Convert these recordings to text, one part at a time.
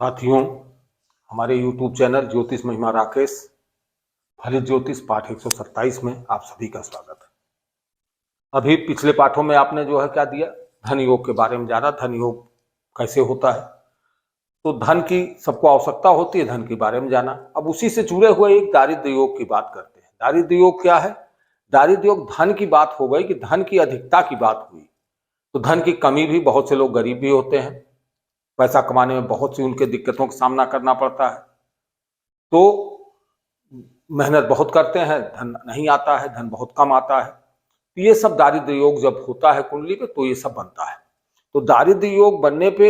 साथियों, हमारे YouTube channel ज्योतिष महिमा राकेश फलित ज्योतिष पाठ 127 में आप सभी का स्वागत है। अभी पिछले पाठों में आपने जो है क्या दिया, धन योग के बारे में जाना। धन योग कैसे होता है, तो धन की सबको आवश्यकता होती है, धन के बारे में जाना। अब उसी से जुड़े हुए एक दारिद्र्य योग की बात करते हैं। दारिद्र्य योग क्या है? दारिद्र्य योग धन की बात हो गई कि धन की अधिकता की बात हुई, तो धन की कमी भी, बहुत से लोग गरीब भी होते हैं, पैसा कमाने में बहुत सी उनके दिक्कतों का सामना करना पड़ता है, तो मेहनत बहुत करते हैं, धन नहीं आता है, धन बहुत कम आता है। तो ये सब दारिद्र्य योग जब होता है कुंडली पे, तो ये सब बनता है। तो दारिद्र्य योग बनने पे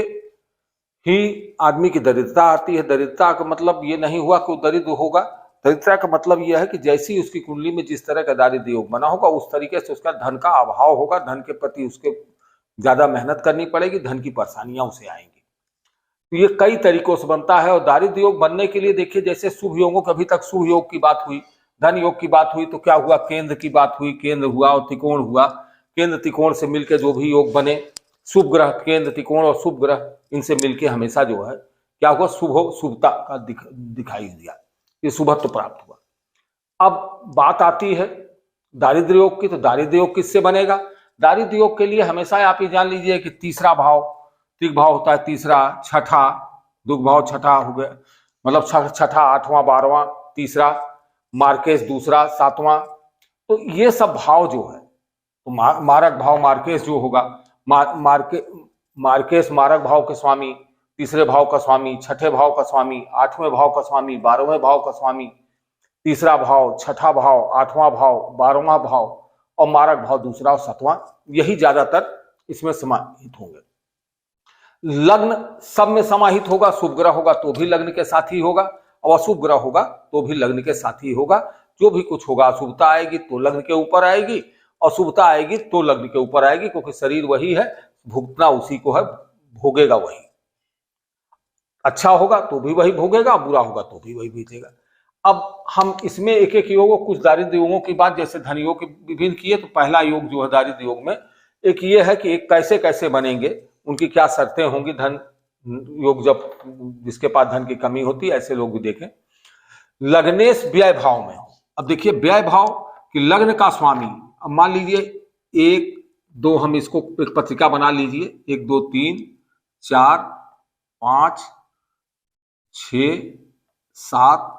ही आदमी की दरिद्रता आती है। दरिद्रता का मतलब ये नहीं हुआ कि वो दरिद्र होगा। दरिद्रता का मतलब यह है कि जैसी उसकी कुंडली में जिस तरह का दारिद्र्य योग बना होगा, उस तरीके से उसका धन का अभाव होगा, धन के प्रति उसके ज्यादा मेहनत करनी पड़ेगी, धन की परेशानियां उसे आएंगी। तो ये कई तरीकों से बनता है। और दारिद्र्य योग बनने के लिए देखिए, जैसे शुभ योगों की अभी तक शुभ योग की बात हुई, धन योग की बात हुई, तो क्या हुआ, केंद्र की बात हुई, केंद्र हुआ और त्रिकोण हुआ। केंद्र त्रिकोण से मिलकर जो भी योग बने, शुभ ग्रह, केंद्र त्रिकोण और शुभ ग्रह, इनसे मिलकर हमेशा जो है क्या हुआ, शुभता का दिखाई दिया, ये शुभत्व प्राप्त हुआ। अब बात आती है दारिद्र्य योग की, तो दारिद्र्य योग किससे बनेगा? दारिद्र्य योग के लिए हमेशा आप ये जान लीजिए कि तीसरा भाव, त्रिभाव होता है, तीसरा, छठा, दुर्भाव छठा हो गया, मतलब छठा, आठवां, बारहवां, तीसरा, मार्केश दूसरा, सातवां। तो ये सब भाव जो है, तो मारक भाव मार्केश जो होगा, मार्केश मारक भाव के स्वामी, तीसरे भाव का स्वामी, छठे भाव का स्वामी, आठवें भाव का स्वामी, 12वें भाव का स्वामी, तीसरा भाव, छठा भाव, आठवां भाव, 12वां भाव और मारक भाव दूसरा और सातवां, यही ज्यादातर इसमें समाहित होंगे। लग्न सब में समाहित होगा। शुभ ग्रह होगा तो भी लग्न के साथ ही होगा, और अशुभ ग्रह होगा तो भी लग्न के साथ ही होगा। जो भी कुछ होगा, अशुभता आएगी तो लग्न के ऊपर आएगी, अशुभता आएगी तो लग्न के ऊपर आएगी, क्योंकि शरीर वही है, भुगतना उसी को है, भोगेगा वही। अच्छा होगा तो भी वही भोगेगा, बुरा होगा तो भी वही भेजेगा। अब हम इसमें एक एक योगों, कुछ दारिद्र्य योगों की बात, जैसे धन योग के विभिन्न किए, तो पहला योग जो है दारिद्र्य योग में, एक ये है कि एक कैसे कैसे बनेंगे, उनकी क्या शर्तें होंगी। धन योग जब जिसके पास धन की कमी होती है, ऐसे लोग भी देखें। लग्नेश व्यय भाव में हो। अब देखिए, व्यय भाव कि लग्न का स्वामी, अब मान लीजिए 1 2, हम इसको एक पत्रिका बना लीजिए, 1 2 3 4 5 6 7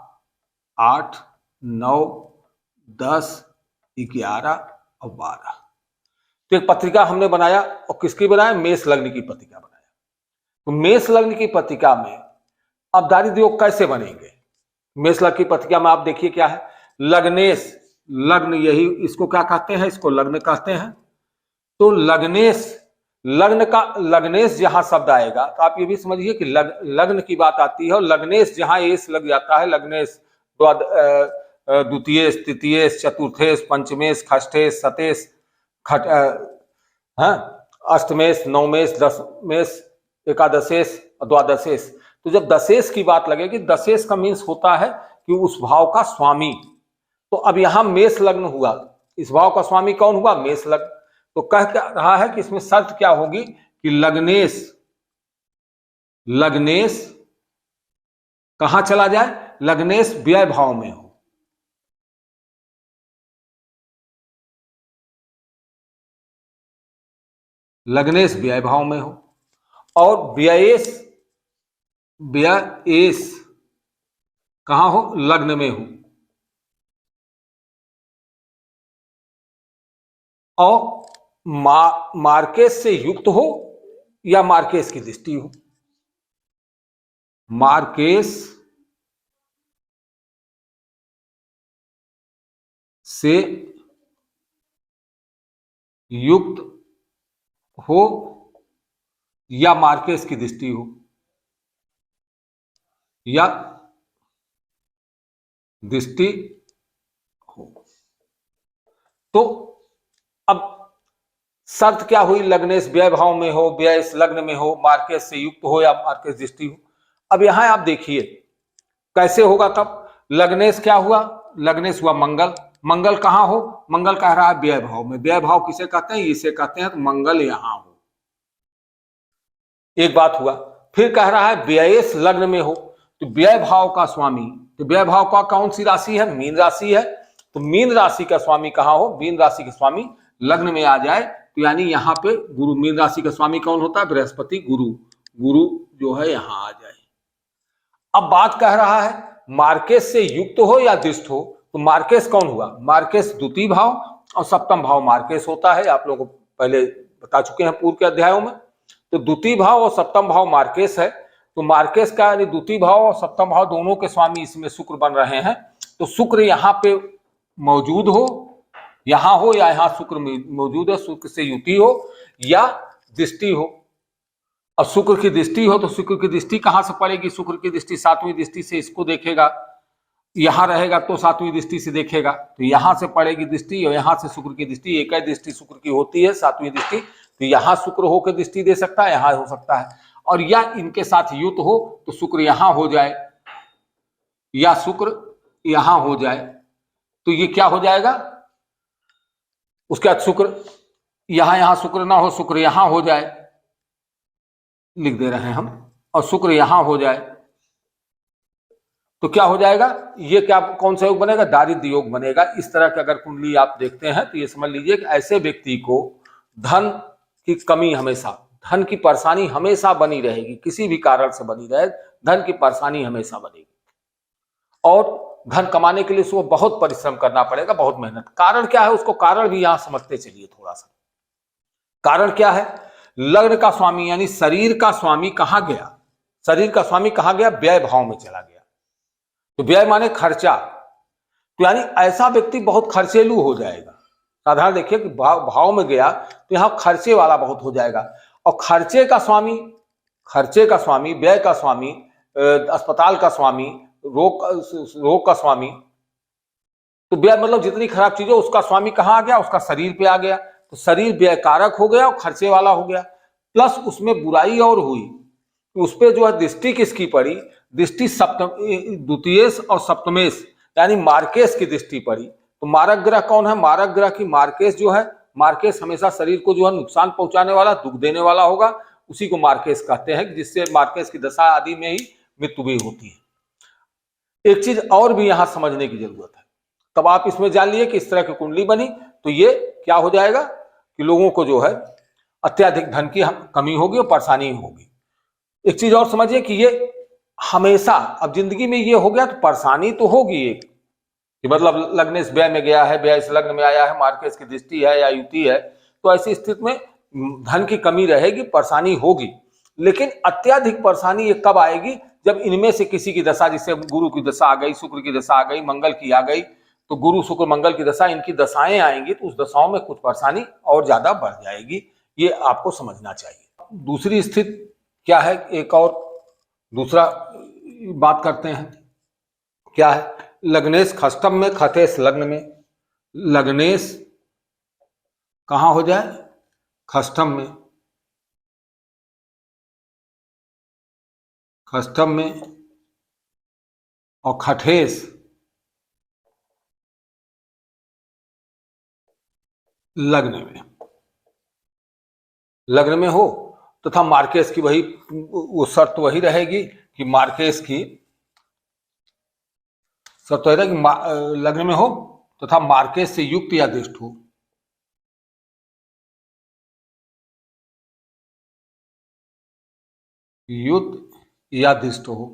8 9 10 11 और 12। तो एक पत्रिका हमने बनाया, और किसकी बनाया? मेष लग्न की पत्रिका बनाया। तो मेष लग्न की पत्रिका में अब दारिद्र्य योग कैसे बनेंगे? मेष लग्न की पत्रिका में आप देखिए क्या है, लग्नेश, लग्न, यही इसको क्या कहते हैं, इसको लग्न कहते हैं। तो लग्नेश, लग्न का लग्नेश जहां शब्द आएगा, तो आप ये भी समझिए कि लग्न की बात आती है, और लग्नेश जहां एस लग जाता है, लग्नेश द्वितीय, तृतीय, चतुर्थेश, पंचमेश, खष्टेश, सतेश, अष्टमेश, नवमेश, दशमेश, एकादशेश, द्वादशेश। तो जब दशेश की बात लगेगी, दशेश का मीन्स होता है कि उस भाव का स्वामी। तो अब यहां मेष लग्न हुआ, इस भाव का स्वामी कौन हुआ? मेष लग्न। तो कह रहा है कि इसमें शर्त क्या होगी कि लग्नेश, लग्नेश कहां चला जाए? लग्नेश व्यय भाव में हो। लग्नेश व्यय भाव में हो, और व्ययेश, व्ययेश कहां हो? लग्न में हो। और मार्केश से युक्त हो या मार्केश की दृष्टि हो। मार्केश से युक्त हो या मार्केश की दृष्टि हो, या दृष्टि हो। तो अब शर्त क्या हुई? लग्नेश व्यय भाव में हो, व्यय लग्न में हो, मार्केश से युक्त हो या मार्केश दृष्टि हो। अब यहां आप देखिए कैसे होगा। तब लग्नेश क्या हुआ? लग्नेश हुआ मंगल। मंगल कहां हो? मंगल कह रहा है व्यय भाव में। व्यय भाव किसे कहते हैं? इसे कहते हैं। तो मंगल यहां हो, एक बात हुआ। फिर कह रहा है व्ययेश लग्न में हो, तो व्यय भाव का स्वामी, तो व्यय भाव का कौन सी राशि है, मीन राशि है, तो मीन राशि का स्वामी कहां हो, मीन राशि के स्वामी लग्न में आ जाए, तो यानी यहां पे गुरु, मीन राशि का स्वामी कौन होता है, बृहस्पति गुरु, गुरु जो है यहां आ जाए। अब बात कह रहा है मार्केश से युक्त हो या दिष्ट हो, तो मार्केश कौन हुआ, मार्केश द्वितीय भाव और सप्तम भाव मार्केश होता है, आप लोगों को पहले बता चुके हैं पूर्व के अध्यायों में। तो द्वितीय भाव और सप्तम भाव मार्केश है, तो मार्केश का यानी द्वितीय भाव और सप्तम भाव दोनों के स्वामी इसमें शुक्र बन रहे हैं, तो शुक्र यहाँ पे मौजूद हो, यहां हो या यहां शुक्र मौजूद है, शुक्र से युति हो या दृष्टि हो। अब शुक्र की दृष्टि हो तो शुक्र की दृष्टि कहां से पड़ेगी, शुक्र की दृष्टि सातवीं दृष्टि से इसको देखेगा, यहां रहेगा तो सातवीं दृष्टि से देखेगा, तो यहां से पड़ेगी दृष्टि और यहां से शुक्र की दृष्टि, एक ही दृष्टि शुक्र की होती है सातवीं दृष्टि, तो यहां शुक्र होकर दृष्टि दे सकता है, यहां हो सकता है, और या इनके साथ युत हो तो शुक्र यहां हो जाए या शुक्र यहां हो जाए, तो ये क्या हो जाएगा, उसके बाद शुक्र यहां शुक्र ना हो, शुक्र यहां हो जाए, लिख दे रहे हैं हम, और शुक्र यहां हो जाए, तो क्या हो जाएगा, ये क्या कौन सा योग बनेगा, दारिद्र्य योग बनेगा। इस तरह की अगर कुंडली आप देखते हैं तो ये समझ लीजिए कि ऐसे व्यक्ति को धन की कमी हमेशा, धन की परेशानी हमेशा बनी रहेगी, किसी भी कारण से बनी रहे, धन की परेशानी हमेशा बनेगी, और धन कमाने के लिए उसको बहुत परिश्रम करना पड़ेगा, बहुत मेहनत। कारण क्या है, उसको कारण भी यहां समझते चलिए थोड़ा सा। कारण क्या है, लग्न का स्वामी यानी शरीर का स्वामी कहां गया, शरीर का स्वामी कहां गया, व्यय भाव में चला गया, तो व्यय माने खर्चा, तो यानी ऐसा व्यक्ति बहुत खर्चेलू हो जाएगा। साधारण देखिए कि भाव में गया तो यहां खर्चे वाला बहुत हो जाएगा, और खर्चे का स्वामी, व्यय का स्वामी, अस्पताल का स्वामी, रोग का स्वामी, तो व्यय मतलब जितनी खराब चीज है उसका स्वामी कहां आ गया, उसका शरीर पे आ गया, तो शरीर व्यय कारक हो गया और खर्चे वाला हो गया, प्लस उसमें बुराई और हुई, तो उस पर जो है दृष्टि किसकी पड़ी, दृष्टि सप्तम, द्वितीयेश और सप्तमेश यानी मार्केश की दृष्टि पड़ी। तो मारक ग्रह कौन है, मारक ग्रह की मार्केश जो है, मार्केश हमेशा शरीर को जो है नुकसान पहुंचाने वाला, दुख देने वाला होगा, उसी को मार्केश कहते हैं, जिससे मार्केश की दशा आदि में ही मृत्यु भी होती है। एक चीज और भी यहां समझने की जरूरत है, तब आप इसमें जान लिए कि इस तरह की कुंडली बनी तो ये क्या हो जाएगा कि लोगों को जो है अत्याधिक धन की कमी होगी और परेशानी होगी। एक चीज और समझिए कि ये हमेशा, अब जिंदगी में ये हो गया तो परेशानी तो होगी एक, कि मतलब लग्नेश व्यय में गया है, व्यय से लग्न में आया है, मार्केश की दृष्टि है या युति है, तो ऐसी स्थिति में धन की कमी रहेगी, परेशानी होगी, लेकिन अत्याधिक परेशानी ये कब आएगी, जब इनमें से किसी की दशा, जिससे गुरु की दशा आ गई, शुक्र की दशा आ गई, मंगल की आ गई, तो गुरु शुक्र मंगल की दशा, इनकी दशाएं आएंगी, तो उस दशाओं में कुछ परेशानी और ज्यादा बढ़ जाएगी, ये आपको समझना चाहिए। दूसरी स्थिति क्या है, एक और दूसरा बात करते हैं, क्या है, लग्नेश खष्टम में, खतेश लग्न में, लग्नेश कहां हो जाए, खष्टम में, खष्टम में, और खठेश लग्न में हो, तथा मार्केश की वही वो शर्त वही रहेगी कि मार्केश की शर्त वही रहेगी कि लग्न में हो तथा मार्केश से युक्त या दृष्ट हो, युक्त या दृष्ट हो,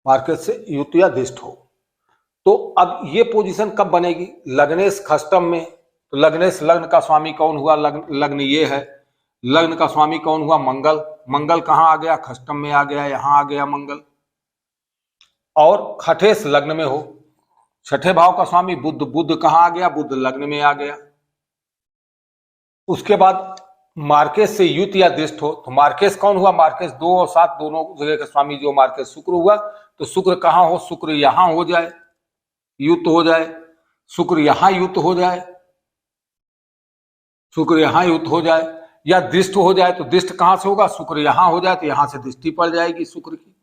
मार्केश से युक्त या दृष्ट हो। तो अब ये पोजीशन कब बनेगी, लग्नेश खष्टम में, तो लग्नेश लग्न का स्वामी कौन हुआ, लग्न ये है, लग्न का स्वामी कौन हुआ, मंगल, मंगल कहां आ गया, खष्टम में आ गया, यहां आ गया मंगल, और खठेश लग्न में हो, छठे भाव का स्वामी बुध, बुध कहां आ गया, बुध लग्न में आ गया। उसके बाद मार्केश से युत या दृष्ट हो, तो मार्केश कौन हुआ, मार्केश 2 और 7 दोनों जगह का स्वामी जो मार्केश शुक्र हुआ, तो शुक्र कहां हो, शुक्र यहां हो जाए, युत हो जाए, शुक्र यहां युत हो जाए, शुक्र यहां युत हो जाए, या दृष्ट हो जाए, तो दृष्ट कहां से होगा, शुक्र यहां हो जाए तो यहां से दृष्टि पड़ जाएगी शुक्र की,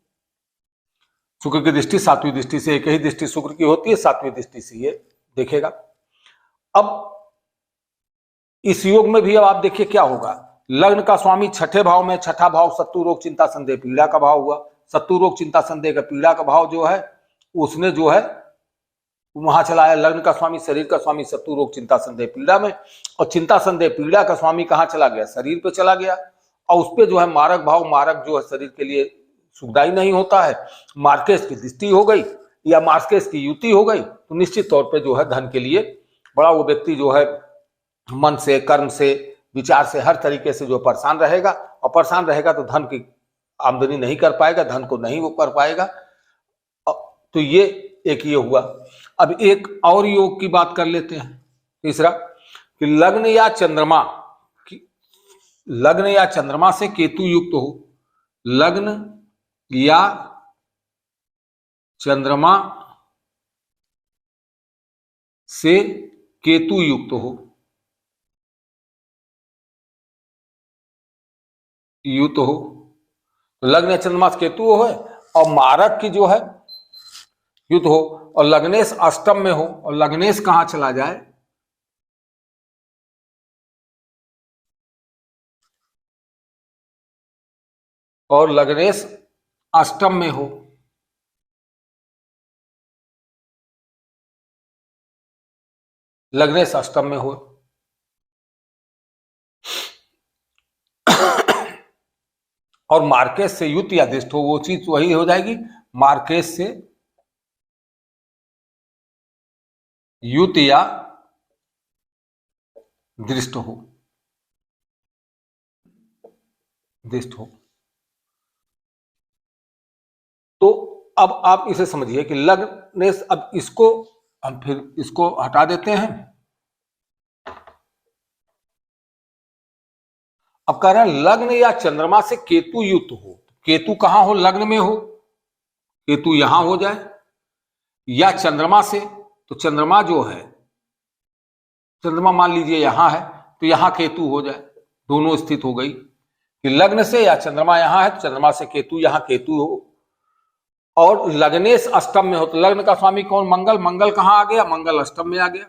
शुक्र की दृष्टि सातवीं दृष्टि से, एक ही दृष्टि शुक्र की होती है, सातवीं दृष्टि से ये देखेगा। अब इस योग में भी अब आप देखिए क्या होगा। लग्न का स्वामी छठे भाव में, छठा भाव शत्रु रोग चिंता संदेह पीड़ा का भाव हुआ। शत्रु रोग चिंता संदेह का पीड़ा का भाव जो है उसने जो है वहां चलाया। लग्न का स्वामी शरीर का स्वामी शत्रु रोग चिंता संदेह पीड़ा में, और चिंता संदेह पीड़ा का स्वामी कहाँ चला गया, शरीर पे चला गया। और उस पे जो है मारक भाव, मारक जो है शरीर के लिए सुखदायी नहीं होता है। मार्केस की दृष्टि हो गई या मार्केस की युति हो गई तो निश्चित तौर पे जो है धन के लिए बड़ा वो व्यक्ति जो है मन से, कर्म से, विचार से, हर तरीके से जो परेशान रहेगा। और परेशान रहेगा तो धन की आमदनी नहीं कर पाएगा, धन को नहीं वो कर पाएगा। तो ये एक ये हुआ। अब एक और योग की बात कर लेते हैं, तीसरा, कि लग्न या चंद्रमा से केतु युक्त हो। लग्न या चंद्रमा से केतु युक्त हो, तो लग्न या चंद्रमा से केतु हो है और मारक की जो है युद्ध हो, और लग्नेश अष्टम में हो। और लग्नेश कहां चला जाए, और लग्नेश अष्टम में हो। लग्नेश अष्टम में हो और मार्केस से युत या दृष्ट हो, वो चीज वही हो जाएगी। मार्केस से युत या दृष्ट हो, तो अब आप इसे समझिए कि लग्न, अब इसको हम फिर इसको हटा देते हैं। अब कह रहे हैं लग्न या चंद्रमा से केतु युक्त हो। केतु कहां हो, लग्न में हो, केतु यहां हो जाए, या चंद्रमा से, तो चंद्रमा जो है, चंद्रमा मान लीजिए यहां है तो यहां केतु हो जाए, दोनों स्थित हो गई। कि लग्न से या चंद्रमा यहां है तो चंद्रमा से केतु, यहां केतु हो। और लग्नेश अष्टम में हो, तो लग्न का स्वामी कौन, मंगल। मंगल कहां आ गया, मंगल अष्टम में आ गया।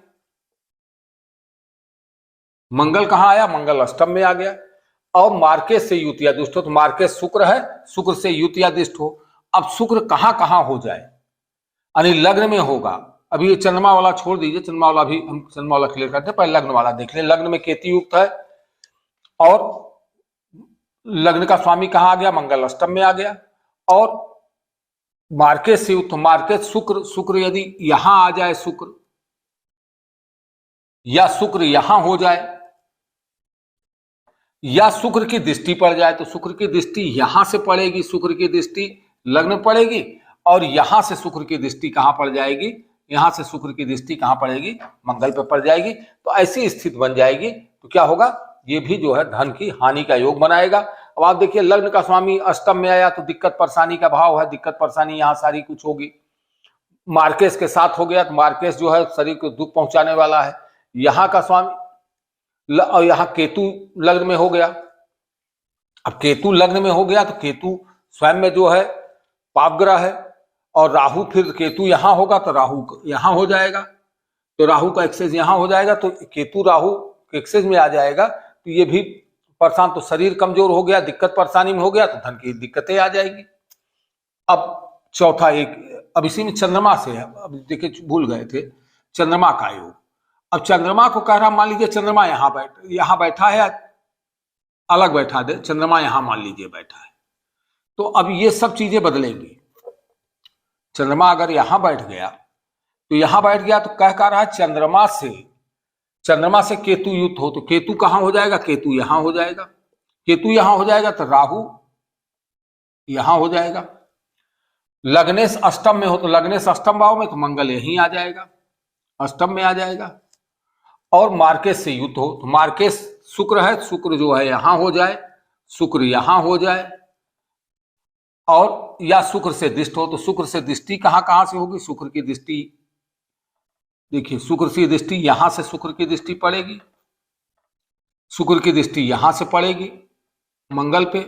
मंगल कहां आया, मंगल अष्टम में आ गया। और मार्केस से युत या दुष्ट हो, तो मार्केस शुक्र है, शुक्र से युत या दुष्ट हो। अब शुक्र कहां कहां हो जाए, यानी लग्न में होगा। अभी ये चंद्रमा वाला छोड़ दीजिए, चंद्रमा वाला भी हम चंद्रमा वाला क्लियर करते हैं, पहले लग्न वाला देख लें। लग्न में केतु युक्त है और लग्न का स्वामी कहां आ गया, मंगल अष्टम में आ गया। और मार्केस से युक्त, मार्केस शुक्र, शुक्र यदि यहां आ जाए शुक्र, या शुक्र यहां हो जाए, या शुक्र की दृष्टि पड़ जाए, तो शुक्र की दृष्टि यहां से पड़ेगी, शुक्र की दृष्टि लग्न पड़ेगी, और यहां से शुक्र की दृष्टि कहां पड़ जाएगी, यहां से शुक्र की दृष्टि कहां पड़ेगी, मंगल पर पड़ जाएगी। तो ऐसी स्थिति बन जाएगी तो क्या होगा, ये भी जो है धन की हानि का योग बनाएगा। अब आप देखिए लग्न का स्वामी अष्टम में आया तो दिक्कत परेशानी का भाव है, दिक्कत परेशानी यहां सारी कुछ होगी। मार्केस के साथ हो गया तो मार्केस जो है शरीर को दुख पहुंचाने वाला है। यहां का स्वामी और यहां केतु लग्न में हो गया। अब केतु लग्न में हो गया तो केतु स्वयं में जो है पाप ग्रह है, और राहु, फिर केतु यहां होगा तो राहु यहां हो जाएगा, तो राहु का एक्सेस यहां हो जाएगा, तो केतु राहु एक्सेस में आ जाएगा तो ये भी परेशान। तो शरीर कमजोर हो गया, दिक्कत परेशानी में हो गया, तो धन की दिक्कतें आ जाएगी। अब चौथा एक, अब इसी में चंद्रमा से है, अब देखिए भूल गए थे, चंद्रमा का योग। अब चंद्रमा को कह रहा, मान लीजिए चंद्रमा यहां बैठा है, अलग बैठा दे, चंद्रमा यहां मान लीजिए बैठा है, तो अब ये सब चीजें बदलेंगी। चंद्रमा अगर यहां बैठ गया तो यहां बैठ गया तो कह रहा है चंद्रमा से केतु युक्त हो, तो केतु कहां हो जाएगा, केतु यहां हो जाएगा। केतु यहां हो जाएगा तो राहु यहां हो जाएगा। लग्नेश अष्टम में हो तो लग्नेश अष्टम भाव में, तो मंगल यहीं आ जाएगा, अष्टम में आ जाएगा। और मार्केस से युक्त हो तो मार्केस शुक्र है, शुक्र जो है यहां हो जाए, शुक्र यहां हो जाए। और या शुक्र से दृष्ट हो, तो शुक्र से दृष्टि कहां से होगी, शुक्र की दृष्टि, देखिए शुक्र की दृष्टि यहां से शुक्र की दृष्टि पड़ेगी, शुक्र की दृष्टि यहां से पड़ेगी मंगल पे,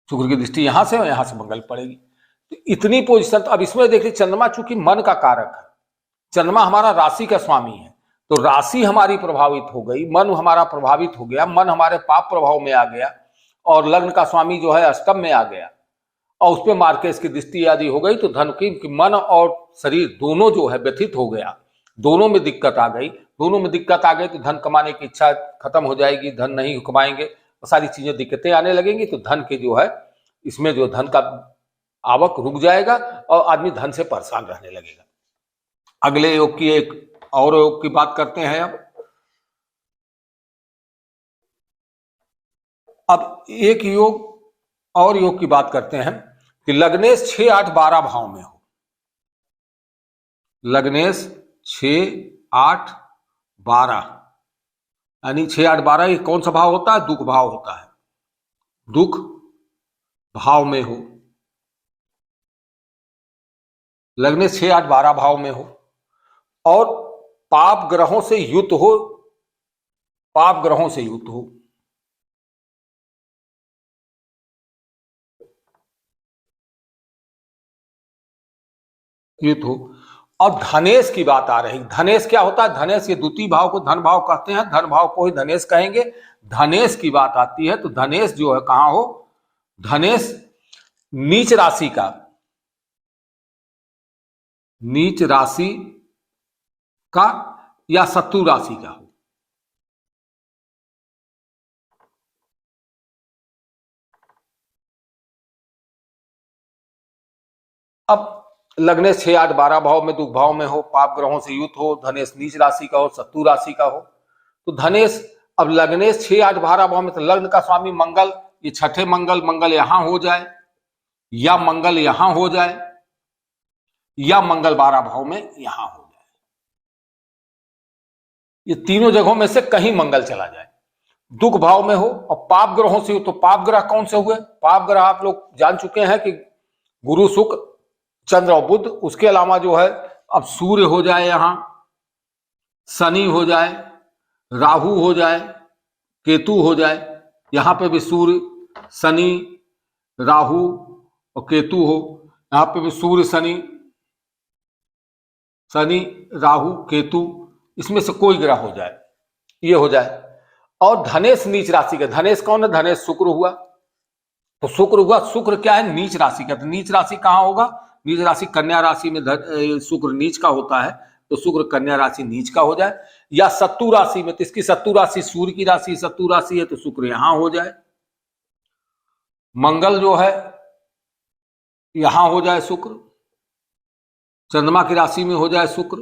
शुक्र की दृष्टि यहां से और यहां से मंगल पड़ेगी। तो इतनी पोजीशन। तो अब इसमें देखिए चंद्रमा चूंकि मन का कारक है, चंद्रमा हमारा राशि का स्वामी है, तो राशि हमारी प्रभावित हो गई, मन हमारा प्रभावित हो गया, मन हमारे पाप प्रभाव में आ गया और लग्न का स्वामी जो है अष्टम में आ गया और उस पर मार्केश की दृष्टि आदि हो गई, तो धन की मन और शरीर दोनों जो है व्यथित हो गया, दोनों में दिक्कत आ गई। दोनों में दिक्कत आ गई तो धन कमाने की इच्छा खत्म हो जाएगी, धन नहीं कमाएंगे, सारी चीजें दिक्कतें आने लगेंगी, तो धन के जो है इसमें जो धन का आवक रुक जाएगा और आदमी धन से परेशान रहने लगेगा। अगले योग की एक और योग की बात करते हैं। अब एक योग और योग की बात करते हैं कि लग्नेश 6, 8, 12 भाव में हो। लग्नेश 6, 8, 12 यानी 6, 8, 12 ये कौन सा भाव होता है? दुख भाव होता है। दुख भाव में हो, लग्नेश 6, 8, 12 भाव में हो और पाप ग्रहों से युक्त हो, पाप ग्रहों से युक्त हो, युक्त हो। और धनेश की बात आ रही। धनेश क्या होता है? धनेश ये द्वितीय भाव को धन भाव कहते हैं, धन भाव को ही धनेश कहेंगे। धनेश की बात आती है तो धनेश जो है कहां हो? धनेश नीच राशि का, नीच राशि का या शत्रु राशि का हो। अब लग्नेश 6, 8, 12 भाव में दुख भाव में हो, पाप ग्रहों से युक्त हो, धनेश नीच राशि का हो, शत्रु राशि का हो, तो धनेश अब लग्नेश 6, 8, 12 भाव में तो लग्न का स्वामी मंगल, ये छठे मंगल, मंगल यहां हो जाए या मंगल यहां हो जाए या मंगल 12 भाव में यहां हो जाए, ये तीनों जगहों में से कहीं मंगल चला जाए, दुख भाव में हो और पाप ग्रहों से हो। तो पाप ग्रह कौन से हुए? पाप ग्रह आप लोग जान चुके हैं कि गुरु, शुक्र, चंद्र और बुध। उसके अलावा जो है अब सूर्य हो जाए, यहां शनि हो जाए, राहु हो जाए, केतु हो जाए, यहां पे भी सूर्य, शनि, राहु और केतु हो, यहां पे भी सूर्य, शनि, राहु, केतु, इसमें से कोई ग्रह हो जाए, ये हो जाए। और धनेश नीच राशि का, धनेश कौन है? धनेश शुक्र हुआ। तो शुक्र हुआ, शुक्र क्या है? नीच राशि का। तो नीच राशि कहां होगा? नीच राशि कन्या राशि में शुक्र नीच का होता है, तो शुक्र कन्या राशि नीच का हो जाए। या शत्रु राशि में, तो इसकी शत्रु राशि सूर्य की राशि शत्रु राशि है, तो शुक्र यहां हो जाए। मंगल जो है यहां हो जाए शुक्र, चंद्रमा की राशि में हो जाए शुक्र,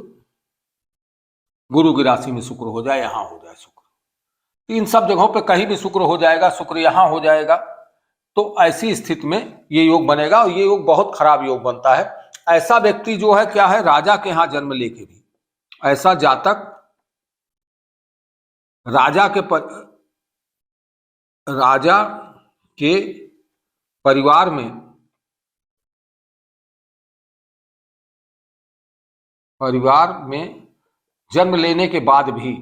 गुरु की राशि में शुक्र हो जाए, यहां हो जाए शुक्र। इन सब जगहों पे कहीं भी शुक्र हो जाएगा, शुक्र यहां हो जाएगा, तो ऐसी स्थिति में ये योग बनेगा। और ये योग बहुत खराब योग बनता है। ऐसा व्यक्ति जो है क्या है? राजा के यहां जन्म लेके भी, ऐसा जातक राजा के परिवार में जन्म लेने के बाद भी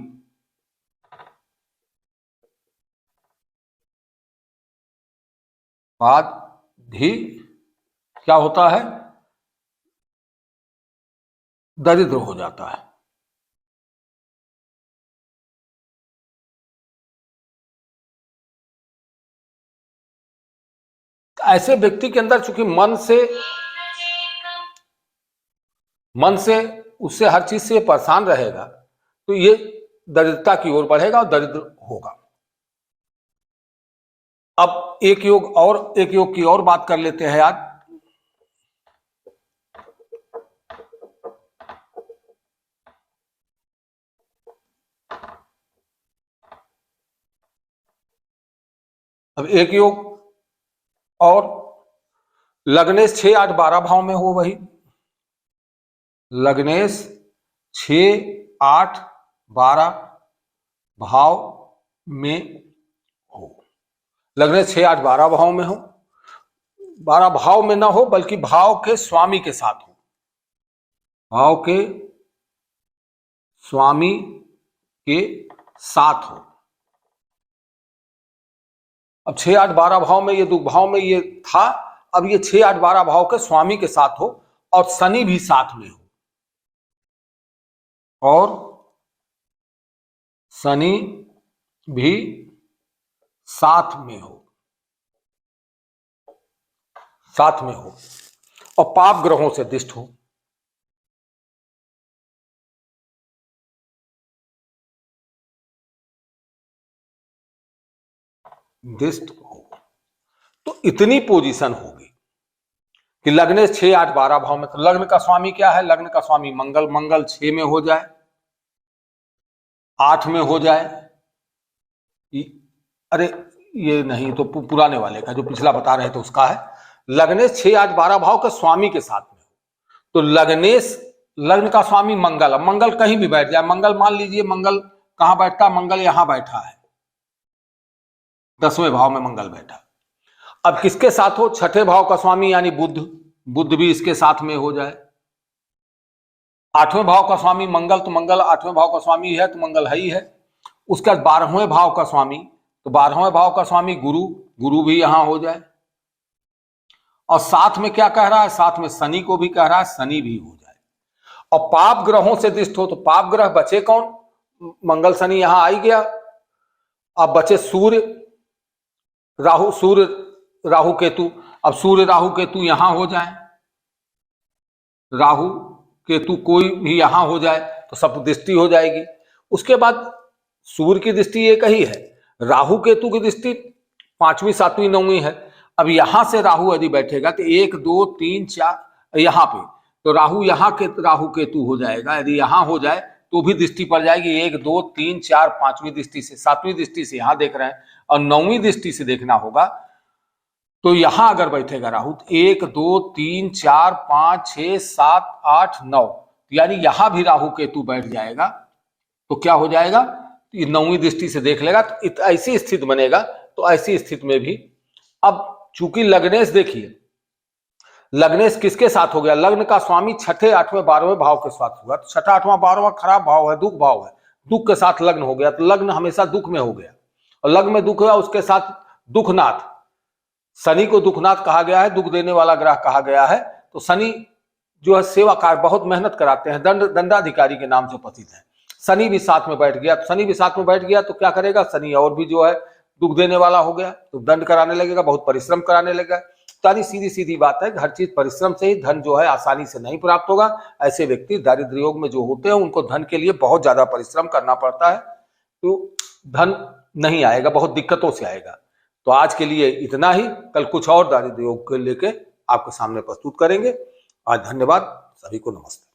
क्या होता है? दरिद्र हो जाता है। ऐसे व्यक्ति के अंदर चूंकि मन से उससे हर चीज से परेशान रहेगा, तो ये दरिद्रता की ओर बढ़ेगा और दरिद्र होगा। अब एक योग की और बात कर लेते हैं आज। अब एक योग और लग्नेश 6, 8, 12 भाव में हो। वही लग्नेश 6, 8, 12 भाव में हो। लग्नेश 6, 8, 12 भाव में हो, 12 भाव में ना हो बल्कि भाव के स्वामी के साथ हो, भाव के स्वामी के साथ हो। अब 6, 8, 12 भाव में, ये दुख भाव में ये था, अब ये 6, 8, 12 भाव के स्वामी के साथ हो और शनि भी साथ में हो और शनि भी साथ में हो, साथ में हो और पाप ग्रहों से दिष्ट हो। दिष्ट हो तो इतनी पोजीशन होगी कि लग्न 6, 8, 12 भाव में, तो लग्न का स्वामी क्या है? लग्न का स्वामी मंगल। मंगल 6 में हो जाए, 8 में हो जाए, अरे ये नहीं तो पुराने वाले का जो पिछला बता रहे थे उसका है। लग्नेश 6, 8, 12 भाव के स्वामी के साथ में हो तो लग्नेश, लग्न का स्वामी मंगल। अब मंगल कहीं भी बैठ जाए, मंगल मान लीजिए मंगल कहां बैठता? मंगल यहां बैठा है, 10वें भाव में मंगल बैठा। अब किसके साथ हो? 6ठे भाव का स्वामी यानी बुध। बुध भी इसके साथ में हो जाए। 8वें भाव का स्वामी मंगल, तो मंगल 8वें भाव का स्वामी है तो मंगल है ही है। उसके बाद 12वें भाव का स्वामी, तो 12वें भाव का स्वामी गुरु। गुरु भी यहां हो जाए और साथ में क्या कह रहा है? साथ में शनि को भी कह रहा है, शनि भी हो जाए। और पाप ग्रहों से दिष्ट हो तो पाप ग्रह बचे कौन? मंगल शनि यहां आ ही गया। अब बचे सूर्य राहु, सूर्य राहु केतु। अब सूर्य राहु केतु यहां हो जाए, राहु केतु कोई भी यहां हो जाए तो सब दृष्टि हो जाएगी। उसके बाद सूर्य की दृष्टि एक ही है, राहु केतु की दृष्टि 5वीं 7वीं 9वीं है। अब यहां से राहु यदि बैठेगा तो 1 2 3 4 यहां पे, तो राहु यहां के राहु केतु हो जाएगा। यदि यहां हो जाए तो भी दृष्टि पड़ जाएगी 1 2 3 4 5वीं दृष्टि से, 7वीं दृष्टि से यहां देख रहे हैं और 9वीं दृष्टि से देखना होगा। तो यहां अगर बैठेगा राहु 1 2 3 4 5 6 7 8 9, यानी यहां भी राहु केतु बैठ जाएगा तो क्या हो जाएगा? 9वीं दृष्टि से देख लेगा तो ऐसी स्थिति बनेगा। तो ऐसी स्थिति में भी अब चूंकि लग्नेश, देखिए लग्नेश किसके साथ हो गया? लग्न का स्वामी 6ठे 8वें 12वें भाव के साथ हुआ। तो 6ठा 8वां 12वां खराब भाव है, दुख भाव है, दुख के साथ लग्न हो गया तो लग्न हमेशा दुख में हो गया और लग्न में दुख हुआ, उसके साथ दुखनाथ। शनि को दुखनाथ कहा गया है, दुख देने वाला ग्रह कहा गया है। तो शनि जो है सेवा कार्य बहुत मेहनत कराते हैं, दंडाधिकारी के नाम से प्रसिद्ध है। शनि भी साथ में बैठ गया, शनि भी साथ में बैठ गया तो क्या करेगा? शनि और भी जो है दुख देने वाला हो गया तो दंड कराने लगेगा, बहुत परिश्रम कराने लगेगा। तारी सीधी सीधी बात है, हर चीज परिश्रम से ही, धन जो है आसानी से नहीं प्राप्त होगा। ऐसे व्यक्ति दारिद्र योग में जो होते हैं उनको धन के लिए बहुत ज्यादा परिश्रम करना पड़ता है, तो धन नहीं आएगा, बहुत दिक्कतों से आएगा। तो आज के लिए इतना ही, कल कुछ और दारिद्र योग को लेके आपके सामने प्रस्तुत करेंगे। आज धन्यवाद, सभी को नमस्ते।